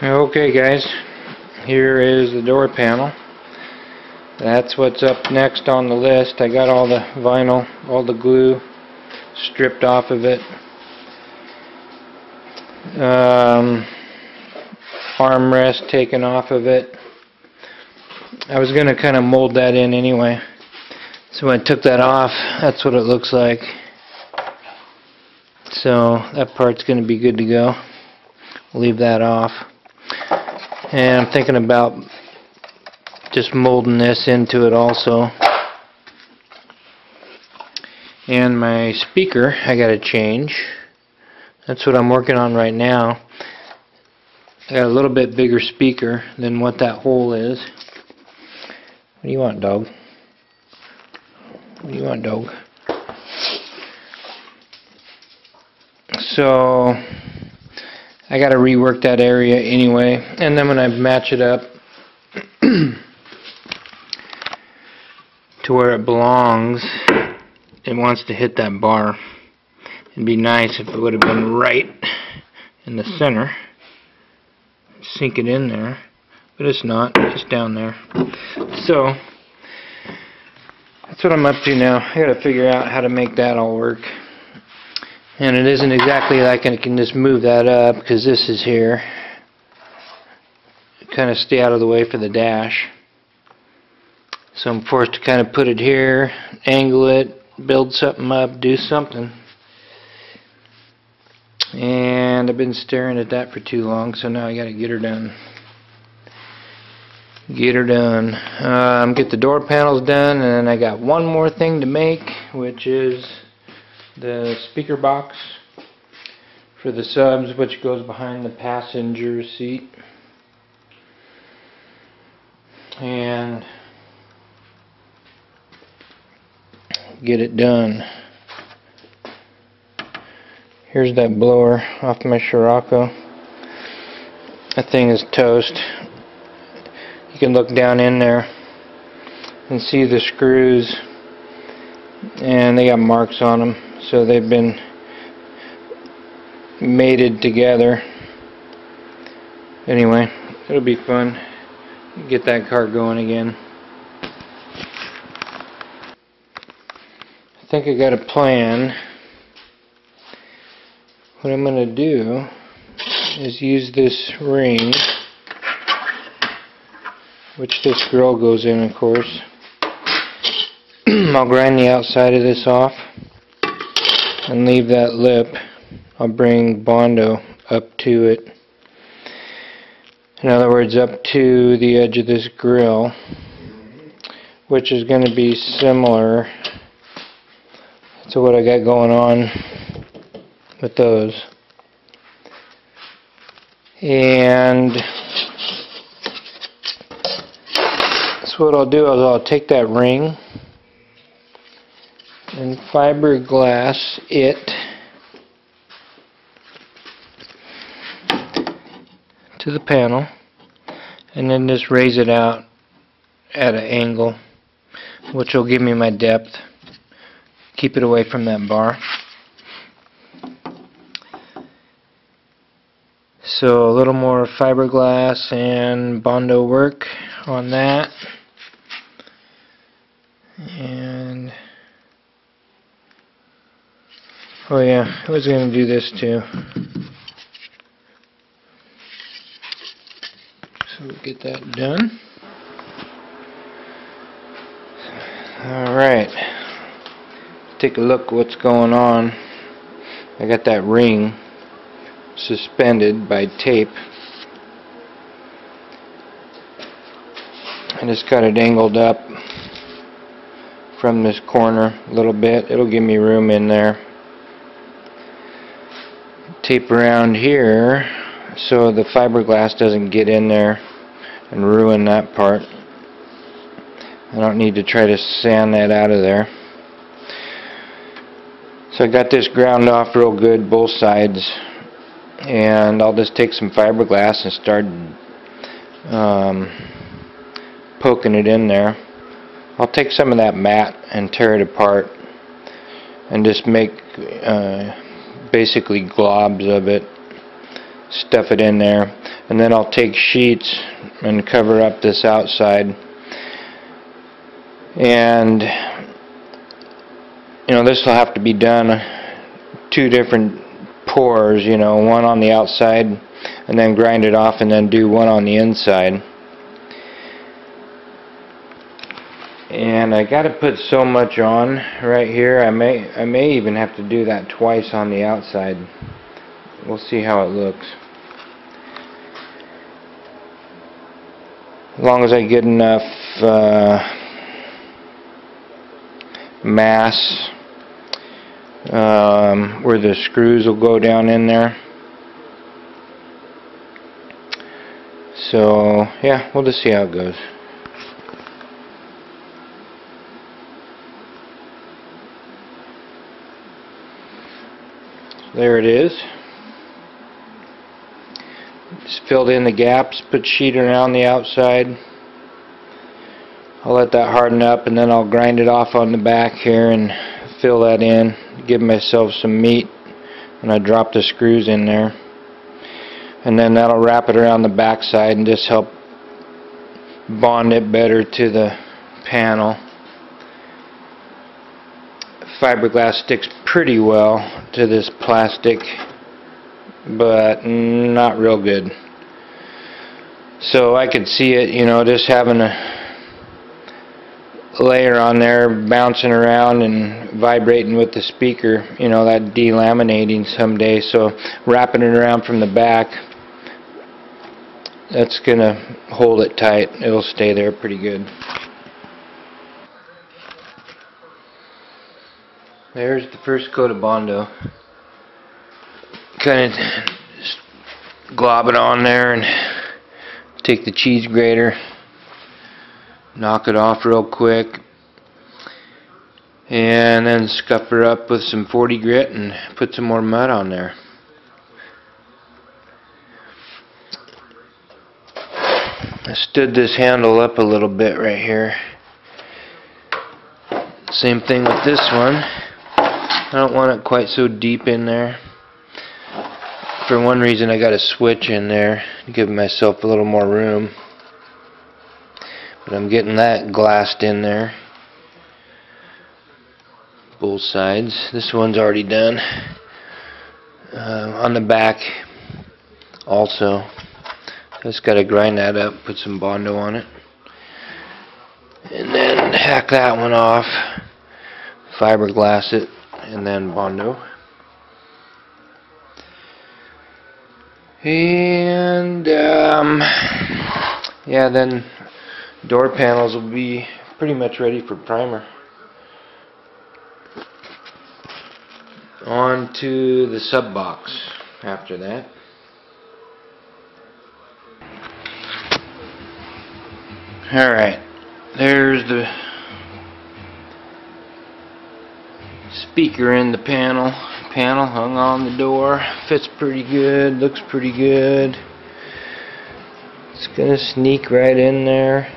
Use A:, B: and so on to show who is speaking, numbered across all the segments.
A: Okay guys, here is the door panel. That's what's up next on the list. I got all the vinyl, all the glue stripped off of it. Armrest taken off of it. I was going to kind of mold that in anyway. So when I took that off, that's what it looks like. So that part's going to be good to go. Leave that off. And I'm thinking about just molding this into it also. And my speaker, I got to change. That's what I'm working on right now. I got a little bit bigger speaker than what that hole is. What do you want, dog? What do you want, dog? So I got to rework that area anyway, and then when I match it up to where it belongs, it wants to hit that bar. It'd be nice if it would have been right in the center. Sink it in there, but it's not, it's just down there. So that's what I'm up to now. I gotta figure out how to make that all work. And it isn't exactly like I can just move that up, because this is here. Kind of stay out of the way for the dash. So I'm forced to kind of put it here, angle it, build something up, do something. And I've been staring at that for too long, so now I gotta get her done. Get her done. Get the door panels done, and then I got one more thing to make, which is the speaker box for the subs, which goes behind the passenger seat. And get it done. Here's that blower off my Scirocco. That thing is toast. You can look down in there and see the screws, and they got marks on them, so they've been mated together. Anyway, it'll be fun. Get that car going again. I think I got a plan. What I'm going to do is use this ring, which this grill goes in, of course. I'll grind the outside of this off and leave that lip. I'll bring Bondo up to it. In other words, up to the edge of this grill, which is going to be similar to what I got going on with those. And so what I'll do is I'll take that ring and fiberglass it to the panel, and then just raise it out at an angle, which will give me my depth, keep it away from that bar. So a little more fiberglass and Bondo work on that. And oh yeah, I was going to do this too. So we'll get that done. Alright, take a look what's going on. I got that ring suspended by tape. I just got it angled up from this corner a little bit. It'll give me room in there. Tape around here so the fiberglass doesn't get in there and ruin that part. I don't need to try to sand that out of there. So I got this ground off real good, both sides. And I'll just take some fiberglass and start poking it in there. I'll take some of that mat and tear it apart and just make basically globs of it, stuff it in there. and then I'll take sheets and cover up this outside. And you know, this will have to be done 2 different pours, you know, one on the outside and then grind it off, and then do one on the inside. And I got to put so much on right here. I may even have to do that twice on the outside. We'll see how it looks. As long as I get enough mass where the screws will go down in there. So yeah, we'll just see how it goes. There it is. Just filled in the gaps, put sheet around the outside. I'll let that harden up, and then I'll grind it off on the back here and fill that in, give myself some meat when I drop the screws in there. And then that'll wrap it around the back side and just help bond it better to the panel. Fiberglass sticks pretty well to this plastic, but not real good. So I could see it, you know, just having a layer on there bouncing around and vibrating with the speaker, you know, that delaminating someday. So wrapping it around from the back, that's gonna hold it tight. It'll stay there pretty good. There's the first coat of Bondo. Kind of just glob it on there and take the cheese grater, knock it off real quick, and then scuff her up with some 40 grit and put some more mud on there. I stood this handle up a little bit right here. Same thing with this one. I don't want it quite so deep in there. For one reason, I got a switch in there to give myself a little more room. But I'm getting that glassed in there. Both sides. This one's already done. On the back also. Just got to grind that up, put some Bondo on it. And then hack that one off. Fiberglass it. And then Bondo. And yeah, then door panels will be pretty much ready for primer. On to the sub box after that. Alright, there's the speaker in the panel hung on the door. Fits pretty good, looks pretty good. It's gonna sneak right in there.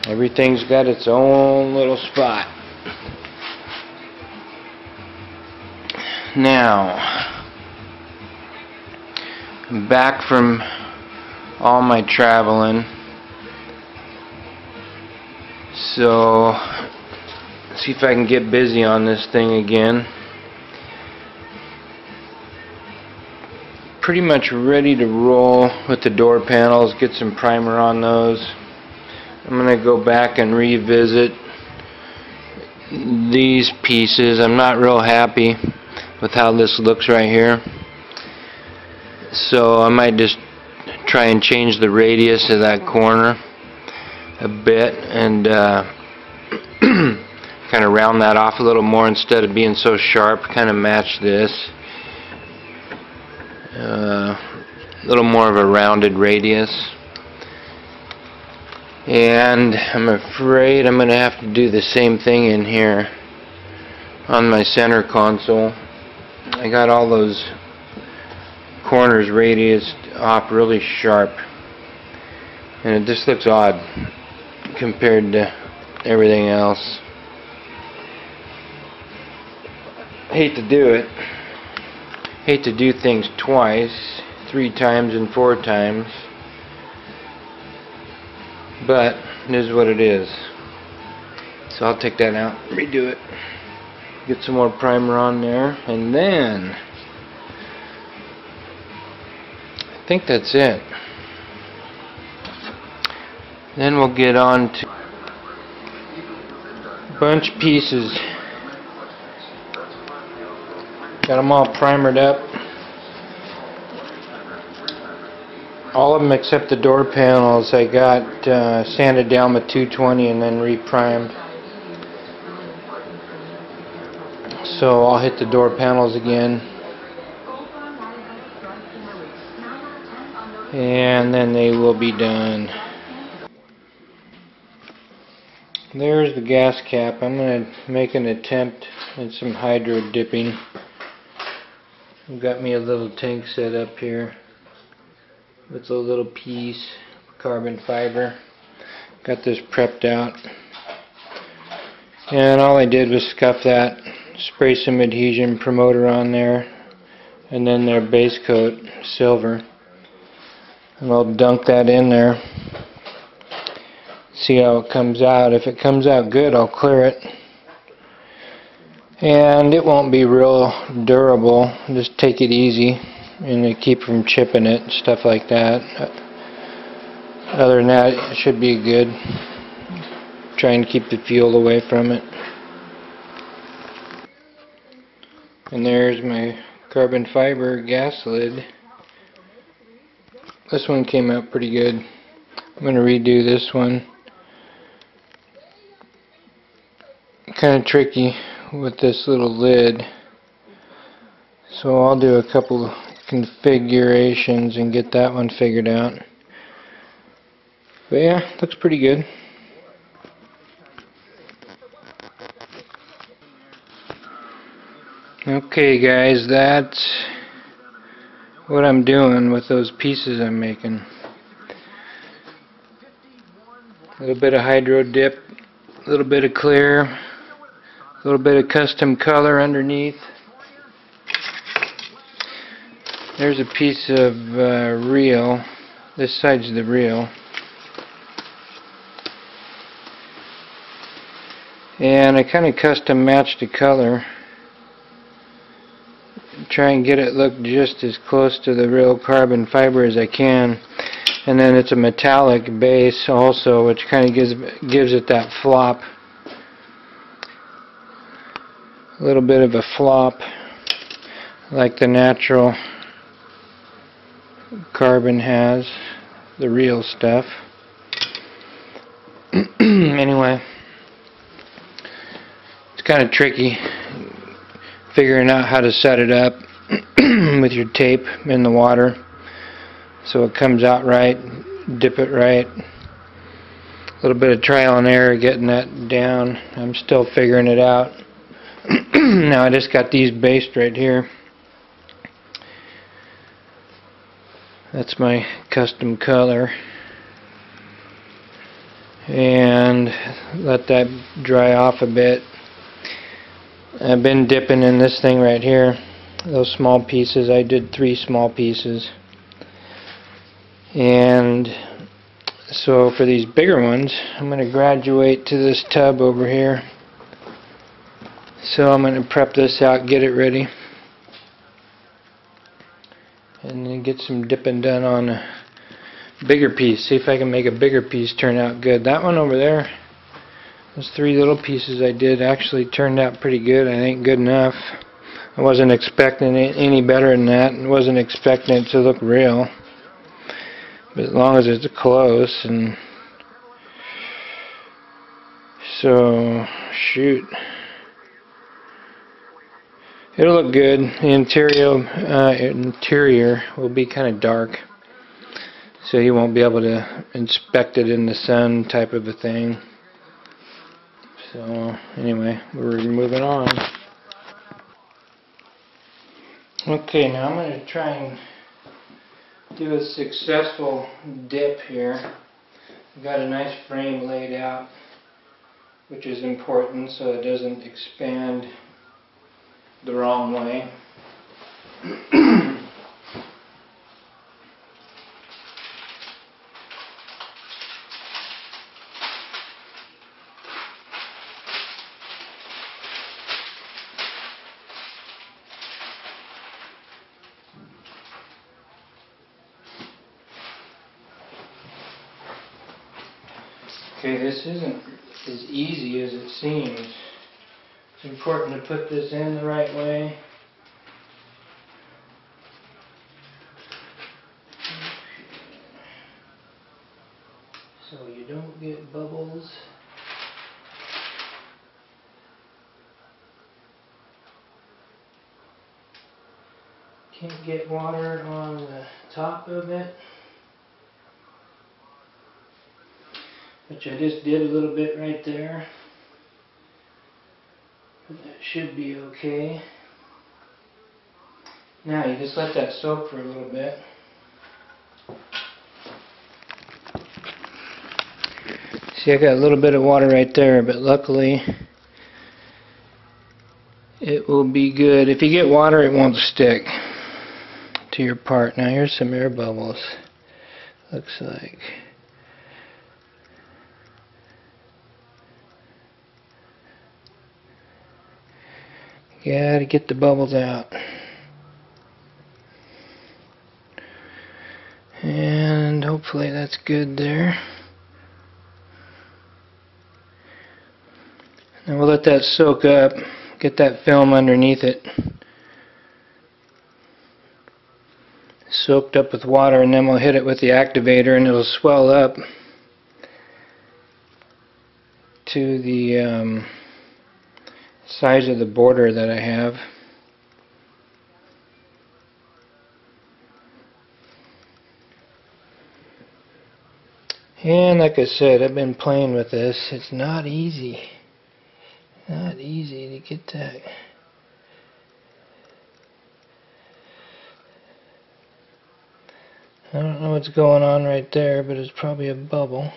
A: Everything's got its own little spot. Now, I'm back from all my traveling, so see if I can get busy on this thing again. Pretty much ready to roll with the door panels, get some primer on those. I'm going to go back and revisit these pieces. I'm not real happy with how this looks right here, so I might just try and change the radius of that corner a bit and kind of round that off a little more instead of being so sharp. Kind of match this. A little more of a rounded radius. And I'm afraid I'm going to have to do the same thing in here on my center console. I got all those corners radiused off really sharp, and it just looks odd compared to everything else. I hate to do it, Hate to do things twice, 3 times and 4 times, but it is what it is. So I'll take that out, redo it, get some more primer on there, and then I think that's it. Then we'll get on to bunch pieces. Got them all primered up. All of them except the door panels I got sanded down with 220 and then re-primed. So I'll hit the door panels again. And then they will be done. There's the gas cap. I'm going to make an attempt at some hydro dipping. I've got me a little tank set up here with a little piece of carbon fiber. Got this prepped out. And all I did was scuff that, spray some adhesion promoter on there, and then their base coat, silver. And I'll dunk that in there. See how it comes out. If it comes out good, I'll clear it. And it won't be real durable. Just take it easy and keep from chipping it and stuff like that. Other than that, it should be good. Try and keep the fuel away from it. And there's my carbon fiber gas lid. This one came out pretty good. I'm going to redo this one. Kind of tricky with this little lid, so I'll do a couple of configurations and get that one figured out. But yeah, looks pretty good. Okay guys, that's what I'm doing with those pieces I'm making. A little bit of hydro dip, a little bit of clear, a little bit of custom color underneath. There's a piece of reel. This side's the reel. And I kind of custom matched the color. Try and get it look just as close to the real carbon fiber as I can. And then it's a metallic base also, which kind of gives it that flop. A little bit of a flop, like the natural carbon has, the real stuff. Anyway, it's kind of tricky figuring out how to set it up with your tape in the water so it comes out right, dip it right. A little bit of trial and error getting that down. I'm still figuring it out. Now I just got these based right here. That's my custom color. And let that dry off a bit. I've been dipping in this thing right here. Those small pieces. I did 3 small pieces. And so for these bigger ones, I'm going to graduate to this tub over here. So I'm going to prep this out, get it ready, and then get some dipping done on a bigger piece. See if I can make a bigger piece turn out good. That one over there, those 3 little pieces I did actually turned out pretty good. I think good enough. I wasn't expecting it any better than that, and wasn't expecting it to look real. But as long as it's close, and so shoot. It'll look good. The interior will be kind of dark, so you won't be able to inspect it in the sun type of a thing. So anyway, we're moving on. Okay, now I'm going to try and do a successful dip here. I've got a nice frame laid out, which is important so it doesn't expand the wrong way. Okay, this isn't as easy as it seems. It's important to put this in the right way. So you don't get bubbles. Can't get water on the top of it. Which I just did a little bit right there. But that should be okay. Now you just let that soak for a little bit. See, I got a little bit of water right there, but luckily it will be good. If you get water, it won't stick to your part. Now here's some air bubbles. Looks like. Gotta get the bubbles out. And hopefully that's good there. And we'll let that soak up, get that film underneath it soaked up with water, and then we'll hit it with the activator and it'll swell up to the size of the border that I have. And like I said, I've been playing with this. It's not easy. Not easy to get that. I don't know what's going on right there, but it's probably a bubble.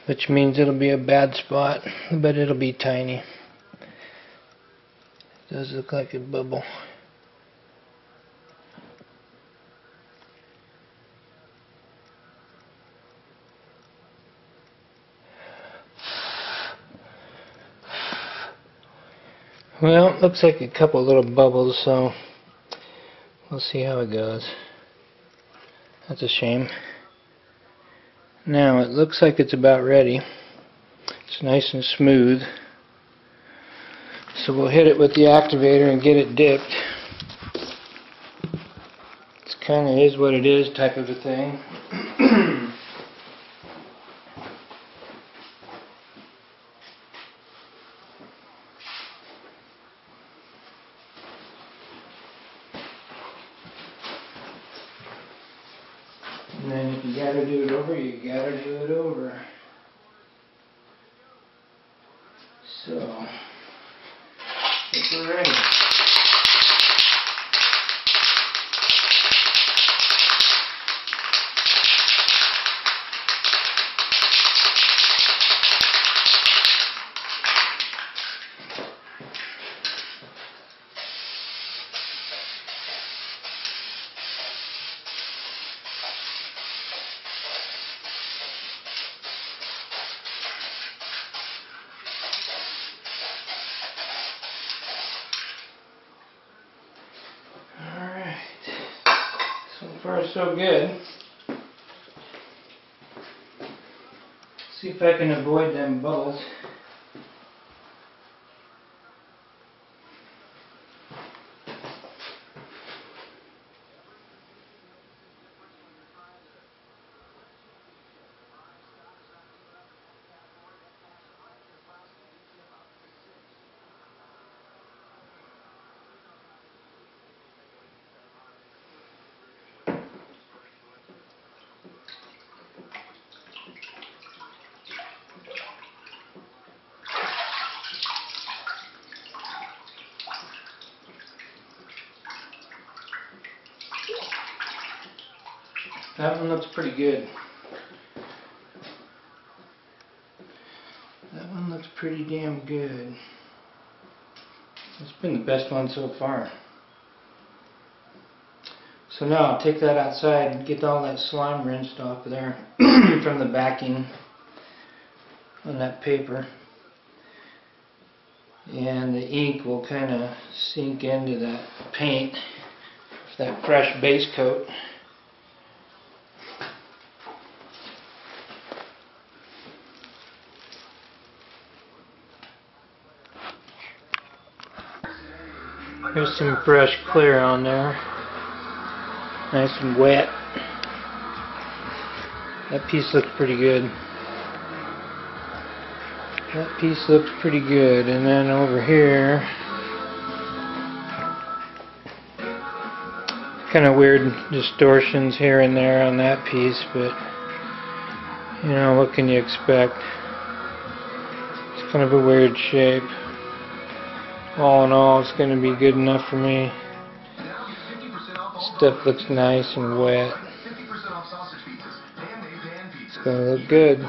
A: Which means it'll be a bad spot, but it'll be tiny. It does look like a bubble. Well, it looks like a couple little bubbles, so we'll see how it goes. That's a shame. Now, it looks like it's about ready. It's nice and smooth. So we'll hit it with the activator and get it dipped. It's kind of is what it is type of a thing. And then if you gotta do it over, you gotta do it over. So, I think we're ready. So far so good. See if I can avoid them bubbles. That one looks pretty good. That one looks pretty damn good. It's been the best one so far. So now I'll take that outside and get all that slime rinsed off of there from the backing on that paper. And the ink will kind of sink into that paint with that fresh base coat. There's some fresh clear on there. Nice and wet. That piece looks pretty good. That piece looks pretty good. And then over here, kind of weird distortions here and there on that piece, but you know, what can you expect? It's kind of a weird shape. All in all, it's going to be good enough for me. Stuff looks nice and wet. It's going to look good.